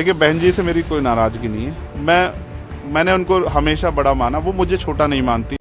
देखिए बहन जी से मेरी कोई नाराजगी नहीं है। मैंने उनको हमेशा बड़ा माना, वो मुझे छोटा नहीं मानती।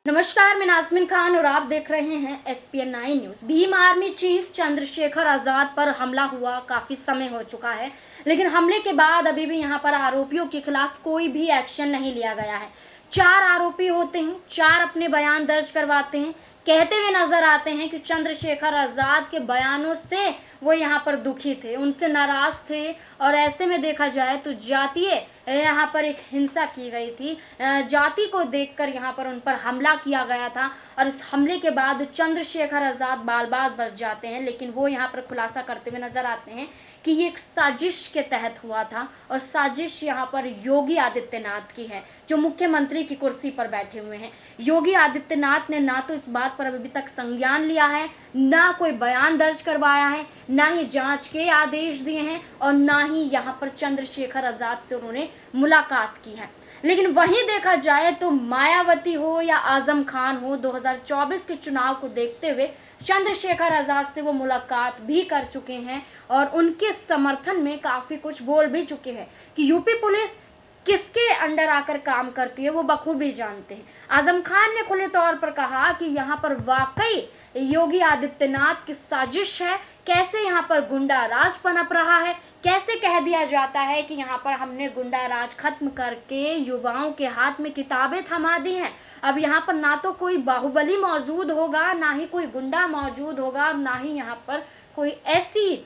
नमस्कार, मैं नाज़मीन खान और आप देख रहे हैं SPN 9 news. Bhim army chief Chandrashekhar Azad पर हमला हुआ काफ़ी समय हो चुका है, लेकिन हमले के बाद अभी भी यहां पर आरोपियों के खिलाफ कोई भी एक्शन नहीं लिया गया है। 4 आरोपी होते हैं, 4 अपने बयान दर्ज करवाते हैं, कहते हुए नजर आते हैं कि चंद्रशेखर आज़ाद के बयानों से वो यहाँ पर दुखी थे, उनसे नाराज थे और ऐसे में देखा जाए तो जातीय यहाँ पर एक हिंसा की गई थी। जाति को देखकर यहाँ पर उन पर हमला किया गया था और इस हमले के बाद चंद्रशेखर आज़ाद बाल बाल बच जाते हैं, लेकिन वो यहाँ पर खुलासा करते हुए नजर आते हैं कि ये एक साजिश के तहत हुआ था और साजिश यहाँ पर योगी आदित्यनाथ की है, जो मुख्यमंत्री की कुर्सी पर बैठे हुए हैं। योगी आदित्यनाथ ने ना तो इस बात पर अभी तक संज्ञान लिया है, ना कोई बयान दर्ज करवाया है, ना ही जांच के आदेश दिए हैं और ना ही यहाँ पर चंद्रशेखर आज़ाद से उन्होंने मुलाकात की है। लेकिन वहीं देखा जाए तो मायावती हो या आजम खान हो, 2024 के चुनाव को देखते हुए चंद्रशेखर आज़ाद से वो मुलाकात भी कर चुके हैं और उनके समर्थन में काफ़ी कुछ बोल भी चुके हैं कि यूपी पुलिस किसके अंडर आकर काम करती है वो बखूबी जानते हैं। आजम खान ने खुले तौर पर कहा कि यहाँ पर वाकई योगी आदित्यनाथ की साजिश है, कैसे यहाँ पर गुंडा राज पनप रहा है, कैसे कह दिया जाता है कि यहाँ पर हमने गुंडा राज खत्म करके युवाओं के हाथ में किताबें थमा दी हैं। अब यहाँ पर ना तो कोई बाहुबली मौजूद होगा, ना ही कोई गुंडा मौजूद होगा, ना ही यहाँ पर कोई ऐसी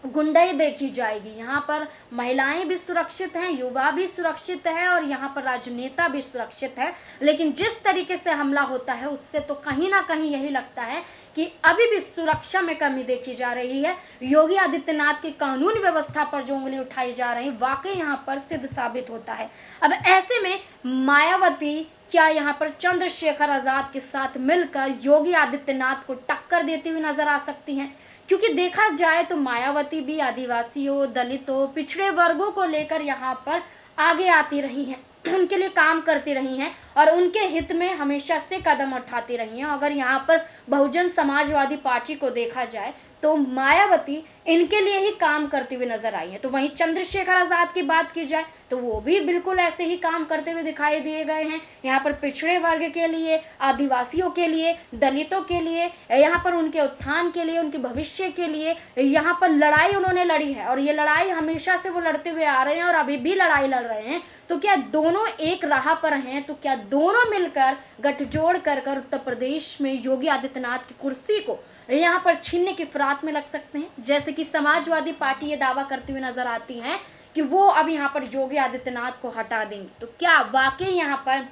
गुंडाई देखी जाएगी। यहाँ पर महिलाएं भी सुरक्षित हैं, युवा भी सुरक्षित है और यहाँ पर राजनेता भी सुरक्षित है। लेकिन जिस तरीके से हमला होता है उससे तो कहीं ना कहीं यही लगता है कि अभी भी सुरक्षा में कमी देखी जा रही है। योगी आदित्यनाथ की कानून व्यवस्था पर जो उंगली उठाई जा रही है वाकई यहाँ पर सिद्ध साबित होता है। अब ऐसे में मायावती क्या यहाँ पर चंद्रशेखर आज़ाद के साथ मिलकर योगी आदित्यनाथ को टक्कर देती हुई नजर आ सकती हैं? क्योंकि देखा जाए तो मायावती भी आदिवासियों, दलितों, पिछड़े वर्गों को लेकर यहाँ पर आगे आती रही हैं, उनके लिए काम करती रही हैं और उनके हित में हमेशा से कदम उठाती रही हैं। अगर यहाँ पर बहुजन समाजवादी पार्टी को देखा जाए तो मायावती इनके लिए ही काम करती हुई नजर आई है। तो वहीं चंद्रशेखर आज़ाद की बात की जाए तो वो भी बिल्कुल ऐसे ही काम करते हुए दिखाई दिए गए हैं। यहाँ पर पिछड़े वर्ग के लिए, आदिवासियों के लिए, दलितों के लिए, यहाँ पर उनके उत्थान के लिए, उनके भविष्य के लिए यहाँ पर लड़ाई उन्होंने लड़ी है और ये लड़ाई हमेशा से वो लड़ते हुए आ रहे हैं और अभी भी लड़ाई लड़ रहे हैं। तो क्या दोनों एक राह पर हैं? तो क्या दोनों मिलकर गठजोड़ कर उत्तर प्रदेश में योगी आदित्यनाथ की कुर्सी को यहाँ पर छीनने की फिराक में लग सकते हैं? जैसे कि समाजवादी पार्टी ये दावा करती हुई नजर आती है कि वो अब यहाँ पर योगी आदित्यनाथ को हटा देंगे। तो क्या वाकई यहाँ पर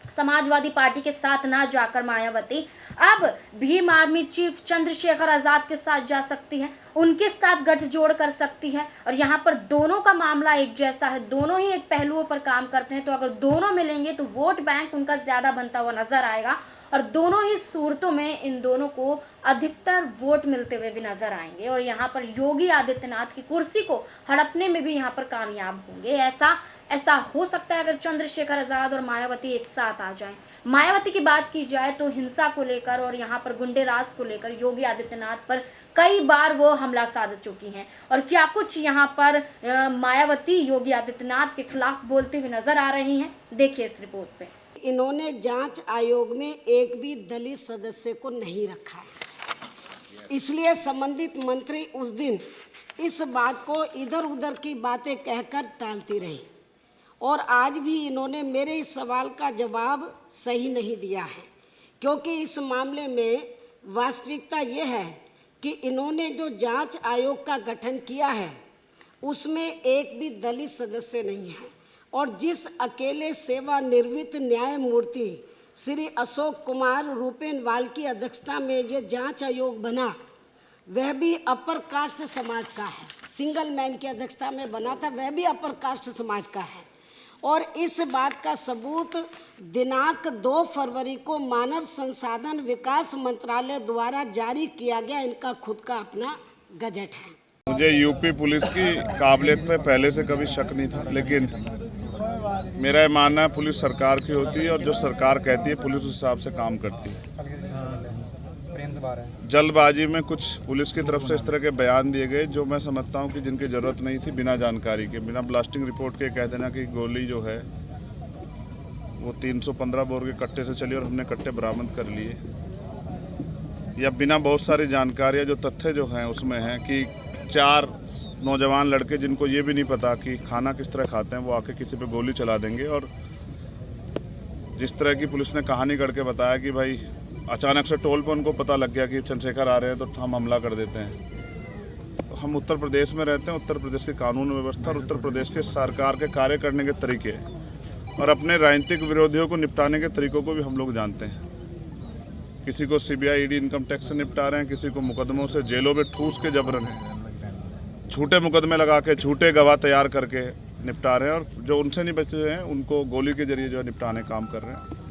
समाजवादी पार्टी के साथ ना जाकर मायावती अब भीम आर्मी चीफ चंद्रशेखर आज़ाद के साथ जा सकती है, उनके साथ गठजोड़ कर सकती है? और यहाँ पर दोनों का मामला एक जैसा है, दोनों ही एक पहलुओं पर काम करते हैं। तो अगर दोनों मिलेंगे तो वोट बैंक उनका ज़्यादा बनता हुआ नजर आएगा और दोनों ही सूरतों में इन दोनों को अधिकतर वोट मिलते हुए भी नजर आएंगे और यहाँ पर योगी आदित्यनाथ की कुर्सी को हड़पने में भी यहाँ पर कामयाब होंगे। ऐसा हो सकता है अगर चंद्रशेखर आज़ाद और मायावती एक साथ आ जाएं। मायावती की बात की जाए तो हिंसा को लेकर और यहाँ पर गुंडेराज को लेकर योगी आदित्यनाथ पर कई बार वो हमला साध चुकी हैं और क्या कुछ यहाँ पर मायावती योगी आदित्यनाथ के खिलाफ बोलती हुई नजर आ रही हैं, देखिए इस रिपोर्ट पे। इन्होंने जांच आयोग में एक भी दलित सदस्य को नहीं रखा है, इसलिए संबंधित मंत्री उस दिन इस बात को इधर उधर की बातें कहकर टालती रही और आज भी इन्होंने मेरे इस सवाल का जवाब सही नहीं दिया है। क्योंकि इस मामले में वास्तविकता ये है कि इन्होंने जो जांच आयोग का गठन किया है उसमें एक भी दलित सदस्य नहीं है और जिस अकेले सेवानिवृत्त न्यायमूर्ति श्री अशोक कुमार रूपेनवाल की अध्यक्षता में ये जांच आयोग बना वह भी अपर कास्ट समाज का है, सिंगल मैन की अध्यक्षता में बना था, वह भी अपर कास्ट समाज का है। और इस बात का सबूत दिनांक 2 फरवरी को मानव संसाधन विकास मंत्रालय द्वारा जारी किया गया इनका खुद का अपना गजट है। मुझे यूपी पुलिस की काबिलियत में पहले से कभी शक नहीं था, लेकिन मेरा ये मानना है पुलिस सरकार की होती है और जो सरकार कहती है पुलिस उस हिसाब से काम करती है। जल्दबाजी में कुछ पुलिस की तरफ से इस तरह के बयान दिए गए जो मैं समझता हूं कि जिनकी ज़रूरत नहीं थी, बिना जानकारी के, बिना ब्लास्टिंग रिपोर्ट के कह देना कि गोली जो है वो 315 बोर के कट्टे से चली और हमने कट्टे बरामद कर लिए, या बिना बहुत सारी जानकारियाँ जो तथ्य जो हैं उसमें हैं कि 4 नौजवान लड़के जिनको ये भी नहीं पता कि खाना किस तरह खाते हैं वो आके किसी पे गोली चला देंगे। और जिस तरह की पुलिस ने कहानी करके बताया कि भाई अचानक से टोल पर उनको पता लग गया कि चंद्रशेखर आ रहे हैं तो हम हमला कर देते हैं। तो हम उत्तर प्रदेश में रहते हैं, उत्तर प्रदेश की कानून व्यवस्था और उत्तर प्रदेश के सरकार के कार्य करने के तरीके और अपने राजनीतिक विरोधियों को निपटाने के तरीकों को भी हम लोग जानते हैं। किसी को सीबीआई ईडी इनकम टैक्स से निपटा रहे हैं, किसी को मुकदमों से जेलों में ठूस के जबरन झूठे मुकदमे लगा के झूठे गवाह तैयार करके निपटा रहे हैं, और जो उनसे नहीं बचे हैं उनको गोली के जरिए जो है निपटाने काम कर रहे हैं।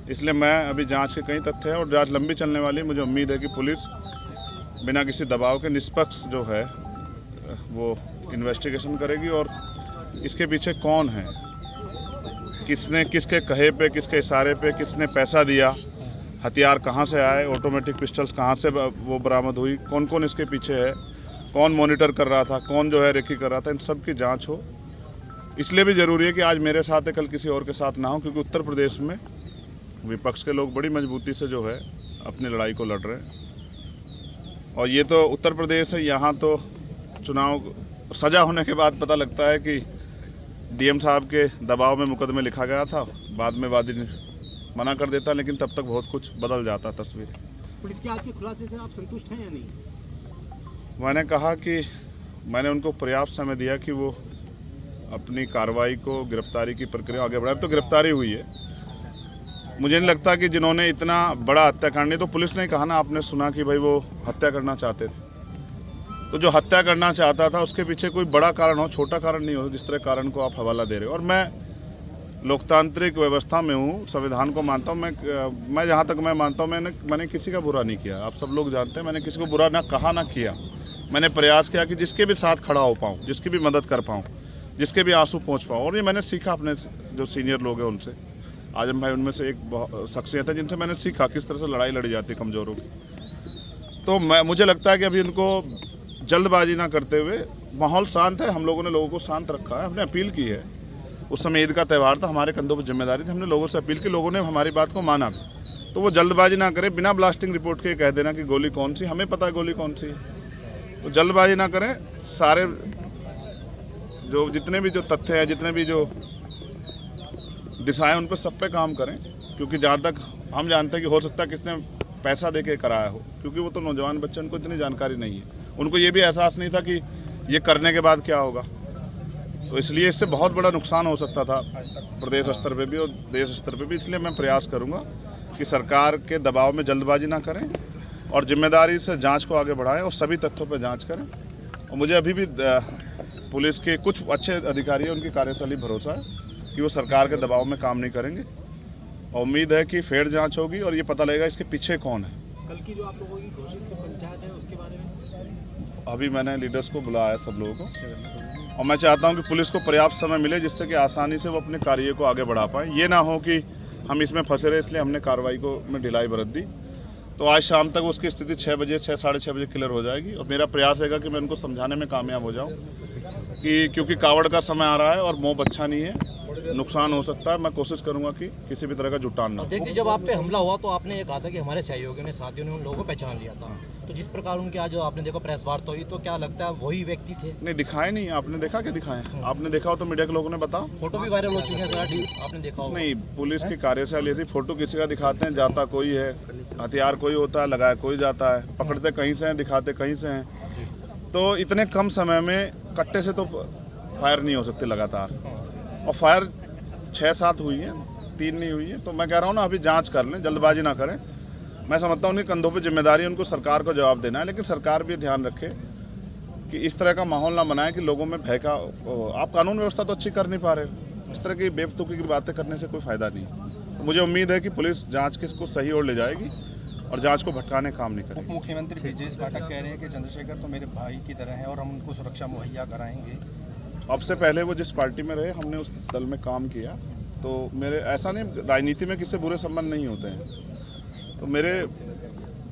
इसलिए मैं अभी जांच के कई तथ्य हैं और जांच लंबी चलने वाली है। मुझे उम्मीद है कि पुलिस बिना किसी दबाव के निष्पक्ष जो है वो इन्वेस्टिगेशन करेगी और इसके पीछे कौन है, किसने किसके कहे पे, किसके इशारे पे, किसने पैसा दिया, हथियार कहाँ से आए, ऑटोमेटिक पिस्टल्स कहाँ से वो बरामद हुई, कौन कौन इसके पीछे है, कौन मॉनिटर कर रहा था, कौन जो है रेकी कर रहा था, इन सब की जांच हो। इसलिए भी ज़रूरी है कि आज मेरे साथ है, कल किसी और के साथ ना हो, क्योंकि उत्तर प्रदेश में विपक्ष के लोग बड़ी मजबूती से जो है अपनी लड़ाई को लड़ रहे हैं। और ये तो उत्तर प्रदेश है, यहाँ तो चुनाव सजा होने के बाद पता लगता है कि डीएम साहब के दबाव में मुकदमे लिखा गया था, बाद में वादी मना कर देता, लेकिन तब तक बहुत कुछ बदल जाता तस्वीर। पुलिस के आज के खुलासे से आप संतुष्ट हैं या नहीं? मैंने कहा कि मैंने उनको पर्याप्त समय दिया कि वो अपनी कार्रवाई को, गिरफ्तारी की प्रक्रिया आगे बढ़ाए। तो गिरफ्तारी हुई है। मुझे नहीं लगता कि जिन्होंने इतना बड़ा हत्याकांड, नहीं तो पुलिस ने कहा ना, आपने सुना कि भाई वो हत्या करना चाहते थे, तो जो हत्या करना चाहता था उसके पीछे कोई बड़ा कारण हो, छोटा कारण नहीं हो, जिस तरह कारण को आप हवाला दे रहे हो। और मैं लोकतांत्रिक व्यवस्था में हूँ, संविधान को मानता हूँ। मैं जहाँ तक मैं मानता हूँ मैंने किसी का बुरा नहीं किया। आप सब लोग जानते हैं मैंने किसी को बुरा ना कहा ना किया। मैंने प्रयास किया कि जिसके भी साथ खड़ा हो पाऊँ, जिसकी भी मदद कर पाऊँ, जिसके भी आंसू पहुँच पाऊँ। और ये मैंने सीखा अपने जो सीनियर लोग हैं उनसे। आजम भाई उनमें से एक शख्सियत है जिनसे मैंने सीखा किस तरह से लड़ाई लड़ी जाती है कमज़ोरों की। तो मुझे लगता है कि अभी इनको जल्दबाजी ना करते हुए, माहौल शांत है, हम लोगों ने लोगों को शांत रखा है, हमने अपील की है। उस समय ईद का त्यौहार था, हमारे कंधों पर जिम्मेदारी थी, हमने लोगों से अपील की, लोगों ने हमारी बात को माना। तो वो जल्दबाजी ना करे, बिना ब्लास्टिंग रिपोर्ट के कह देना कि गोली कौन सी, हमें पता है गोली कौन सी है। तो जल्दबाजी ना करें, सारे जो जितने भी जो तथ्य हैं, जितने भी जो दिशाएं, उन पर सब पे काम करें। क्योंकि जहाँ तक हम जानते हैं कि हो सकता है किसने पैसा दे के कराया हो, क्योंकि वो तो नौजवान बच्चे, उनको इतनी जानकारी नहीं है, उनको ये भी एहसास नहीं था कि ये करने के बाद क्या होगा। तो इसलिए इससे बहुत बड़ा नुकसान हो सकता था प्रदेश स्तर पे भी और देश स्तर पे भी। इसलिए मैं प्रयास करूँगा कि सरकार के दबाव में जल्दबाजी ना करें और जिम्मेदारी से जांच को आगे बढ़ाएं और सभी तथ्यों पर जांच करें। और मुझे अभी भी पुलिस के कुछ अच्छे अधिकारी हैं, उनकी कार्यशैली भरोसा है कि वो सरकार के दबाव में काम नहीं करेंगे। और उम्मीद है कि फेयर जांच होगी और ये पता लगेगा इसके पीछे कौन है। कल की जो आप लोगों की घोषित पंचायत है उसके बारे में अभी मैंने लीडर्स को बुलाया है, सब लोगों को, और मैं चाहता हूं कि पुलिस को पर्याप्त समय मिले जिससे कि आसानी से वो अपने कार्य को आगे बढ़ा पाए। ये ना हो कि हम इसमें फंसे रहे इसलिए हमने कार्रवाई को में ढिलाई बरत दी। तो आज शाम तक उसकी स्थिति 6 बजे 6 साढ़े 6 बजे क्लियर हो जाएगी। और मेरा प्रयास रहेगा कि मैं उनको समझाने में कामयाब हो जाऊँ कि क्योंकि कावड़ का समय आ रहा है और मोह अच्छा नहीं है, नुकसान हो सकता है। मैं कोशिश करूंगा कि किसी भी तरह का जुटान ना हो। देखिए, जब आप पे हमला हुआ तो आपने ये कहा था कि हमारे सहयोगियों ने, साथियों ने उन लोगों को पहचान लिया था। तो जिस प्रकार उनके आज जो आपने देखा प्रेस वार्ता हुई, तो क्या लगता है वही व्यक्ति थे? नहीं, दिखाए नहीं। आपने देखा क्या दिखाए? आपने देखा हो तो मीडिया के लोगों ने बताओ। फोटो भी वायरल हो चुके हैं, आपने देखा हो? नहीं, पुलिस की कार्यशैली ऐसी, फोटो किसी का दिखाते हैं, जाता कोई है, हथियार कोई होता है, लगाया कोई जाता है, पकड़ते कहीं से हैं, दिखाते कहीं से हैं। तो इतने कम समय में कट्टे से तो फायर नहीं हो सकते लगातार, और फायर 6-7 हुई है, 3 नहीं हुई है। तो मैं कह रहा हूँ ना, अभी जांच कर लें, जल्दबाजी ना करें। मैं समझता हूँ उनके कंधों पे जिम्मेदारी है, उनको सरकार को जवाब देना है। लेकिन सरकार भी ध्यान रखे कि इस तरह का माहौल ना बनाए कि लोगों में भय का। आप कानून व्यवस्था तो अच्छी कर नहीं पा रहे हो, इस तरह की बेवकूफ़ी की बातें करने से कोई फ़ायदा नहीं। तो मुझे उम्मीद है कि पुलिस जाँच के इसको सही ओर ले जाएगी और जांच को भटकाने काम नहीं करेगी। मुख्यमंत्री ब्रजेश पाठक कह रहे हैं कि चंद्रशेखर तो मेरे भाई की तरह है और हम उनको सुरक्षा मुहैया कराएंगे। अब से पहले वो जिस पार्टी में रहे, हमने उस दल में काम किया, तो मेरे ऐसा नहीं, राजनीति में किसी बुरे संबंध नहीं होते हैं। तो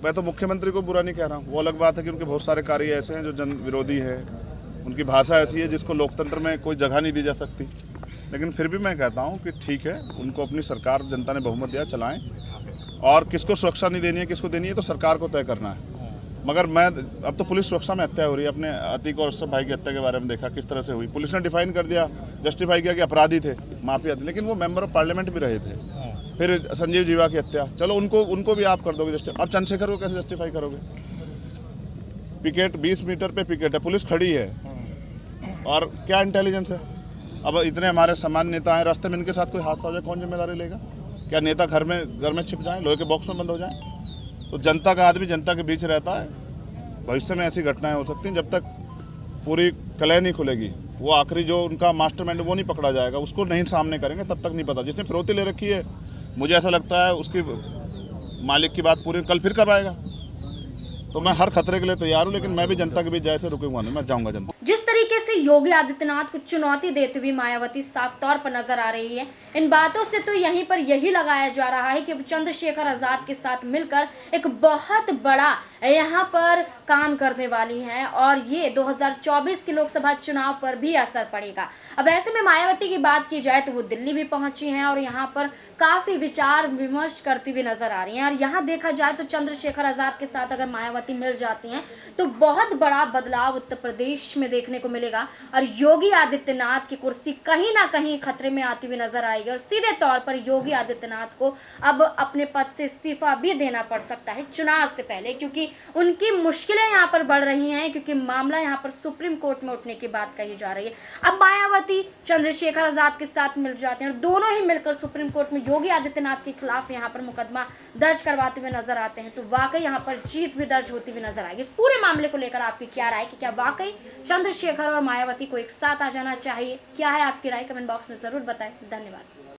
मैं तो मुख्यमंत्री को बुरा नहीं कह रहा हूँ, वो अलग बात है कि उनके बहुत सारे कार्य ऐसे हैं जो जन विरोधी है, उनकी भाषा ऐसी है जिसको लोकतंत्र में कोई जगह नहीं दी जा सकती। लेकिन फिर भी मैं कहता हूँ कि ठीक है, उनको अपनी सरकार, जनता ने बहुमत दिया, चलाएं, और किसको सुरक्षा नहीं देनी है, किसको देनी है, तो सरकार को तय करना है। मगर अब तो पुलिस सुरक्षा में हत्या हो रही है। अपने अतीक और अशरफ भाई की हत्या के बारे में देखा किस तरह से हुई। पुलिस ने डिफाइन कर दिया, जस्टिफाई किया कि अपराधी थे, माफिया थे, लेकिन वो मेंबर ऑफ पार्लियामेंट भी रहे थे। फिर संजीव जीवा की हत्या, चलो उनको भी आप कर दोगे जस्टिफाई, अब चंद्रशेखर को कैसे जस्टिफाई करोगे? पिकेट 20 मीटर पे पिकेट है, पुलिस खड़ी है, और क्या इंटेलिजेंस है? अब इतने हमारे सामान्य नेता हैं, रास्ते में इनके साथ कोई हादसा हो जाए, कौन जिम्मेदारी लेगा? क्या नेता घर में छिप जाएं, लोहे के बॉक्स में बंद हो जाएं? तो जनता का आदमी जनता के बीच रहता है। भविष्य में ऐसी घटनाएं हो सकती हैं, जब तक पूरी कलह नहीं खुलेगी, वो आखिरी जो उनका मास्टरमाइंड वो नहीं पकड़ा जाएगा, उसको नहीं सामने करेंगे, तब तक नहीं पता। जिसने फिरौती ले रखी है, मुझे ऐसा लगता है उसकी मालिक की बात पूरी कल फिर करवाएगा। तो मैं हर खतरे के लिए तैयार हूँ, लेकिन मैं भी जनता के बीच जैसे रुकूंगा नहीं, मैं जाऊँगा जनता। जिस तरीके से योगी आदित्यनाथ को चुनौती देते हुए मायावती साफ तौर पर नजर आ रही है, इन बातों से तो यहीं पर यही लगाया जा रहा है कि चंद्रशेखर आजाद के साथ मिलकर एक बहुत बड़ा यहाँ पर काम करने वाली है, और ये 2024 के लोकसभा चुनाव पर भी असर पड़ेगा। अब ऐसे में मायावती की बात की जाए तो वो दिल्ली भी पहुंची हैं और यहाँ पर काफी विचार विमर्श करती हुई नजर आ रही हैं। और यहाँ देखा जाए तो चंद्रशेखर आजाद के साथ अगर मायावती मिल जाती हैं तो बहुत बड़ा बदलाव उत्तर प्रदेश में देखने को मिलेगा, और योगी आदित्यनाथ की कुर्सी कहीं ना कहीं खतरे में आती हुई नजर आएगी, और सीधे तौर पर योगी आदित्यनाथ को अब अपने पद से इस्तीफा भी देना पड़ सकता है चुनाव से पहले, क्योंकि उनकी मुश्किलें यहाँ पर बढ़ रही हैं, क्योंकि मामला यहाँ पर सुप्रीम कोर्ट में उठने की बात कही जा रही है। अब मायावती चंद्रशेखर आजाद के साथ मिल जाते हैं और दोनों ही मिलकर सुप्रीम कोर्ट में योगी आदित्यनाथ के खिलाफ यहाँ पर मुकदमा दर्ज करवाते हुए नजर आते हैं, तो वाकई यहाँ पर जीत भी दर्ज होती हुई नजर आएगी। इस पूरे मामले को लेकर आपकी क्या राय कि क्या वाकई चंद्रशेखर और मायावती को एक साथ आ जाना चाहिए? क्या है आपकी राय? कमेंट बॉक्स में जरूर बताएं। धन्यवाद।